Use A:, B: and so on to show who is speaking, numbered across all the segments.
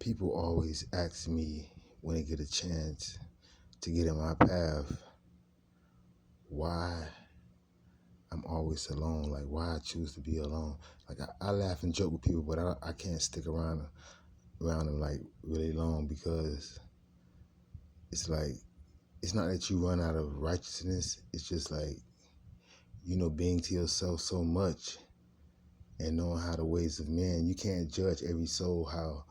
A: People always ask me when they get a chance to get in my path why I'm always alone, like why I choose to be alone. Like I laugh and joke with people, but I can't stick around them like really long because it's like it's not that you run out of righteousness. It's just like, being to yourself so much and knowing how the ways of men, you can't judge every soul how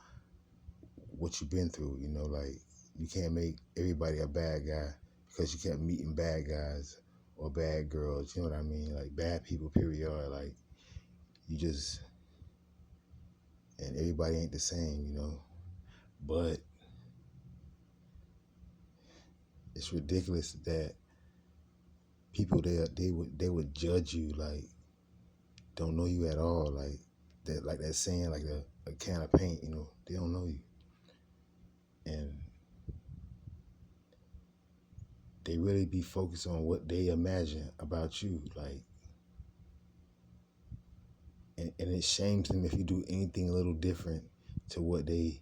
A: what you've been through, like you can't make everybody a bad guy because you kept meeting bad guys or bad girls, you know what I mean? Like bad people, period, are like you just, and everybody ain't the same. But it's ridiculous that people they would judge you like don't know you at all, like that saying, like a can of paint, they don't know you. And they really be focused on what they imagine about you, like, and it shames them if you do anything a little different to what they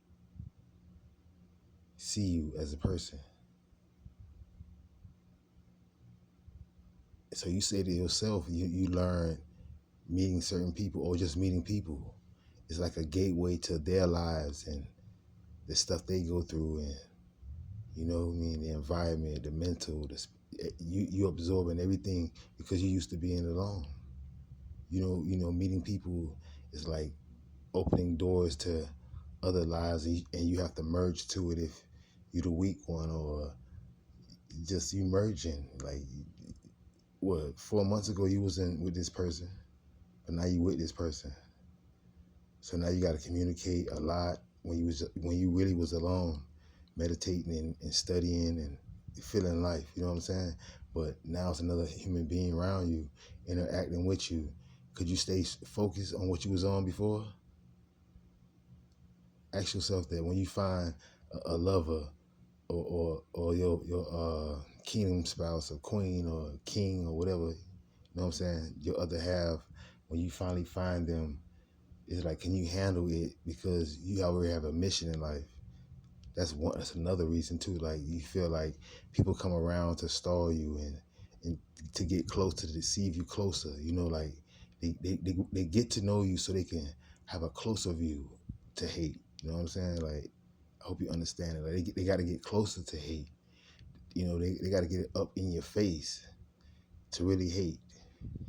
A: see you as a person. So you say to yourself, you learn meeting certain people or just meeting people is like a gateway to their lives and the stuff they go through, and the environment, the mental, you absorbing everything because you used to being alone. Meeting people is like opening doors to other lives, and you have to merge to it if you're the weak one, or just you merging. Like, what, 4 months ago you wasn't with this person, but now you with this person. So now you got to communicate a lot when you really was alone, meditating and studying and feeling life. You know what I'm saying? But now it's another human being around you, interacting with you. Could you stay focused on what you was on before? Ask yourself that when you find a lover or your kingdom spouse or queen or king or whatever, you know what I'm saying, your other half, when you finally find them, it's like, can you handle it? Because you already have a mission in life. That's another reason too. Like, you feel like people come around to stall you and to get close, to deceive you closer. Like they get to know you so they can have a closer view to hate. You know what I'm saying? Like, I hope you understand it. Like, they got to get closer to hate. They got to get it up in your face to really hate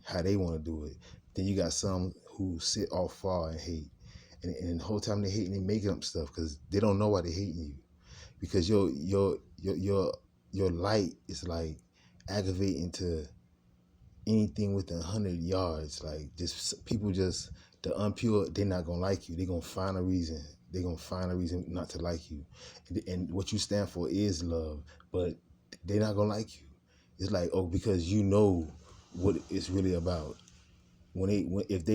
A: how they want to do it. Then you got some who sit off far and hate. And the whole time they hating, they making up stuff because they don't know why they hating you. Because your light is like aggravating to anything within 100 yards. Like, just people, just the unpure, they're not gonna like you. They're gonna find a reason. They're gonna find a reason not to like you. And what you stand for is love, but they're not gonna like you. It's like, oh, because you know what it's really about. If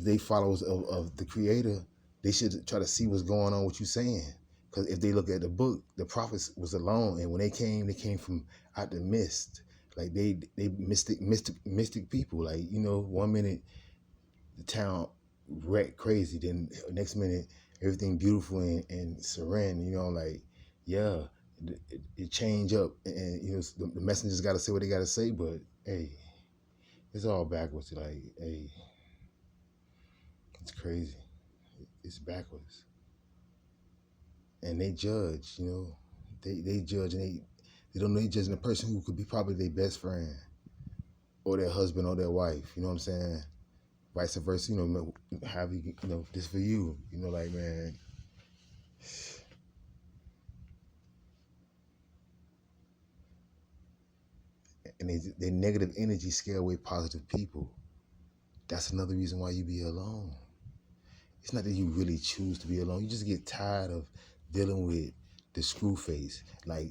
A: they followers of the Creator, they should try to see what's going on, what you're saying. Because if they look at the book, the prophets was alone, and when they came from out the mist. Like, they mystic people. Like, 1 minute the town wrecked crazy, then next minute everything beautiful and serene. Like, yeah, it change up, and the messengers got to say what they got to say, but hey, it's all backwards. Like, hey, it's crazy. It's backwards. And they judge, they judge, and they don't know, they judging a person who could be probably their best friend or their husband or their wife. You know what I'm saying? Vice versa, have you, this for you, like, man. And they negative energy scare away positive people. That's another reason why you be alone. It's not that you really choose to be alone. You just get tired of dealing with the screw face. Like,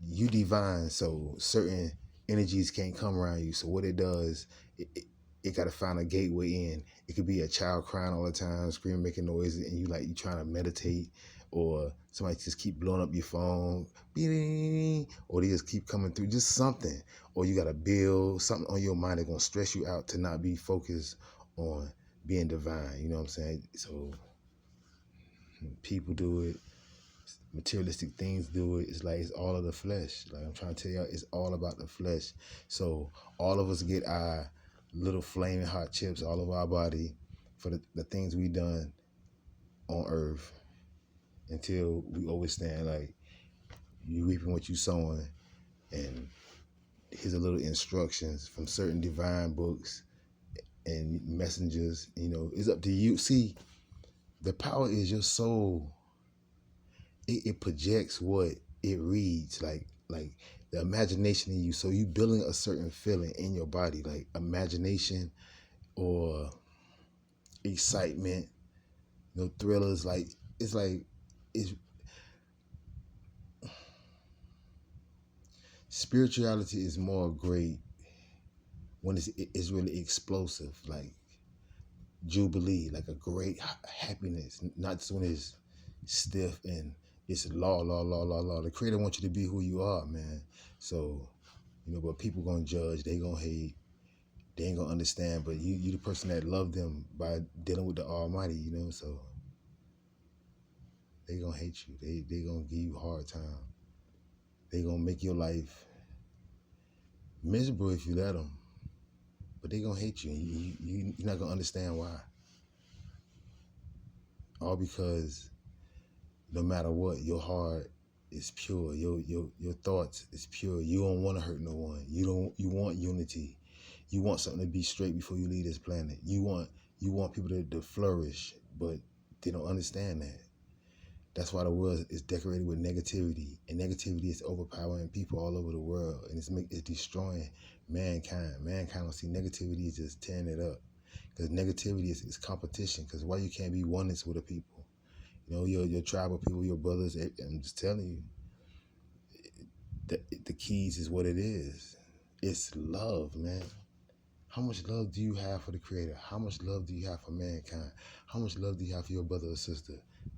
A: you divine, so certain energies can't come around you. So what it does, it got to find a gateway in. It could be a child crying all the time, screaming, making noises, and you trying to meditate, or somebody just keep blowing up your phone, or they just keep coming through, just something. Or you got to build something on your mind that's going to stress you out to not be focused on being divine. You know what I'm saying? So People do it. Materialistic things do it. It's like it's all of the flesh. Like I'm trying to tell y'all, it's all about the flesh. So all of us get our little flaming hot chips all over our body for the things we done on earth until we understand like you reaping what you sowing, and here's a little instructions from certain divine books and messengers. It's up to you. See, the power is your soul. It projects what it reads, like the imagination in you. So you building a certain feeling in your body, like imagination or excitement, thrillers. Like it's spirituality is more great when it's really explosive, like jubilee, like a great happiness, not just when it's stiff and it's law. The creator wants you to be who you are, man. So, but people gonna judge, they gonna hate, they ain't gonna understand, but you the person that loved them by dealing with the Almighty, so they gonna hate you. They gonna give you a hard time. They gonna make your life miserable if you let them. But they gonna hate you, and you're not gonna understand why. All because no matter what, your heart is pure. Your thoughts is pure. You don't want to hurt no one. You want unity. You want something to be straight before you leave this planet. You want people to flourish, but they don't understand that. That's why the world is decorated with negativity, and negativity is overpowering people all over the world, and it's destroying mankind. Mankind don't see negativity as just tearing it up, because negativity is competition. Because why you can't be oneness with the people? Your tribal people, your brothers. I'm just telling you, the keys is what it is. It's love, man. How much love do you have for the Creator? How much love do you have for mankind? How much love do you have for your brother or sister?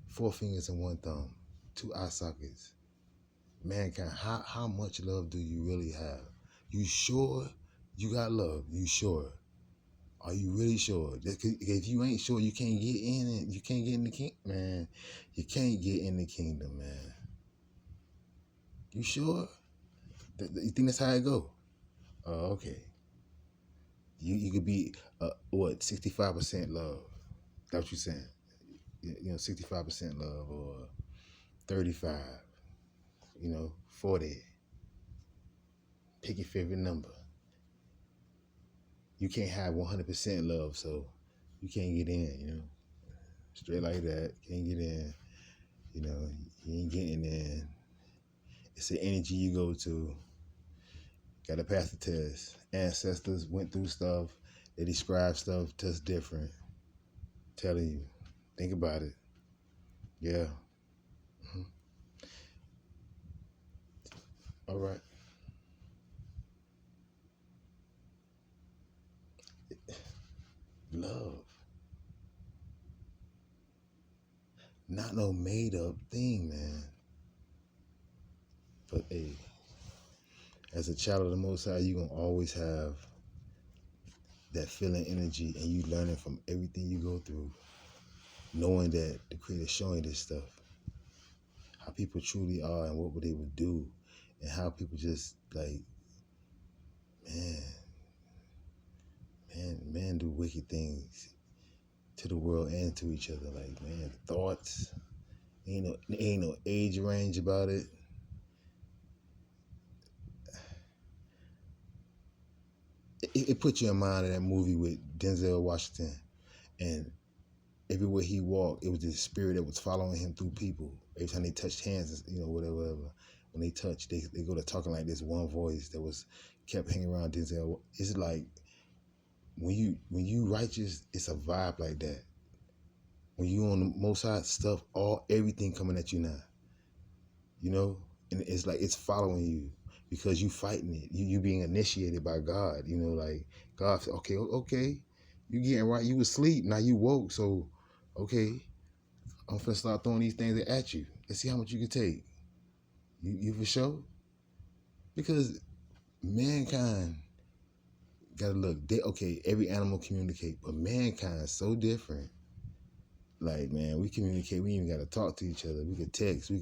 A: 4 fingers and 1 thumb, 2 eye sockets. Mankind, how much love do you really have? You sure you got love? You sure? Are you really sure? If you ain't sure, you can't get in it. You can't get in the kingdom, man. You can't get in the kingdom, man. You sure? You think that's how it go? Oh, okay. You could be 65% love. That's what you're saying. 65% love, or 35. 40. Pick your favorite number. You can't have 100% love, so you can't get in. Straight like that, can't get in. You ain't getting in. It's the energy you go to. Got to pass the test. Ancestors went through stuff. They describe stuff to us different. Telling you. Think about it. Yeah. Mm-hmm. All right. Love. Not no made up thing, man. But hey, as a child of the Most High, you're going to always have that feeling energy, and you learning from everything you go through, knowing that the Creator's showing this stuff, how people truly are and what they would do, and how people just like, man do wicked things to the world and to each other. Like, man, thoughts, ain't no age range about it. It put you in mind of that movie with Denzel Washington, and everywhere he walked, it was this spirit that was following him through people. Every time they touched hands, whatever. When they touch, they go to talking like this one voice that was kept hanging around Denzel. It's like when you righteous, it's a vibe like that. When you on the Most High stuff, everything coming at you now, and it's like it's following you because you fighting it. You being initiated by God. Like God said, okay, you getting right. You was asleep, now you woke, so okay, I'm finna start throwing these things at you. Let's see how much you can take. You for sure? Because mankind gotta look. Every animal communicate, but mankind is so different. Like, man, we communicate. We ain't even got to talk to each other. We could text. We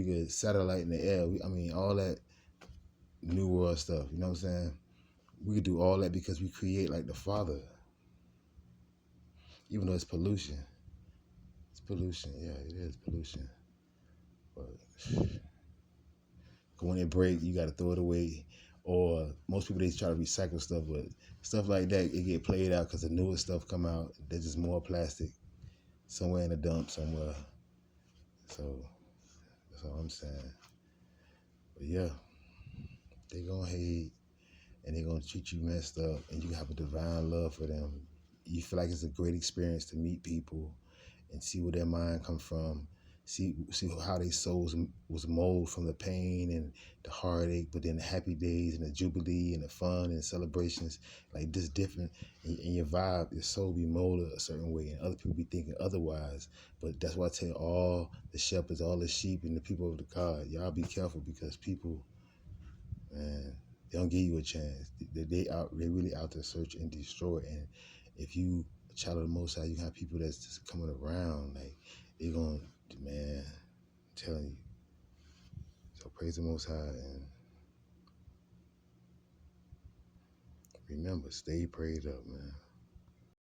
A: could satellite in the air. I mean, all that new world stuff. You know what I'm saying? We could do all that because we create like the Father. Even though it's pollution. It's pollution. Yeah, it is pollution. But when it breaks, you got to throw it away. Or most people, they try to recycle stuff, but stuff like that, it get played out because the newest stuff come out. There's just more plastic somewhere in the dump somewhere. So that's all I'm saying. But yeah, they gonna hate and they gonna treat you messed up, and you have a divine love for them. You feel like it's a great experience to meet people and see where their mind come from. See how their souls was molded from the pain and the heartache, but then the happy days and the jubilee and the fun and the celebrations, like this different. And your vibe, your soul be molded a certain way, and other people be thinking otherwise. But that's why I tell you, all the shepherds, all the sheep, and the people of the God, y'all be careful because people, man, they don't give you a chance. They really out to search and destroy. And if you a child of the Most High, you have people that's just coming around, like they gonna, man, I'm telling you. So praise the Most High and remember, stay prayed up, man.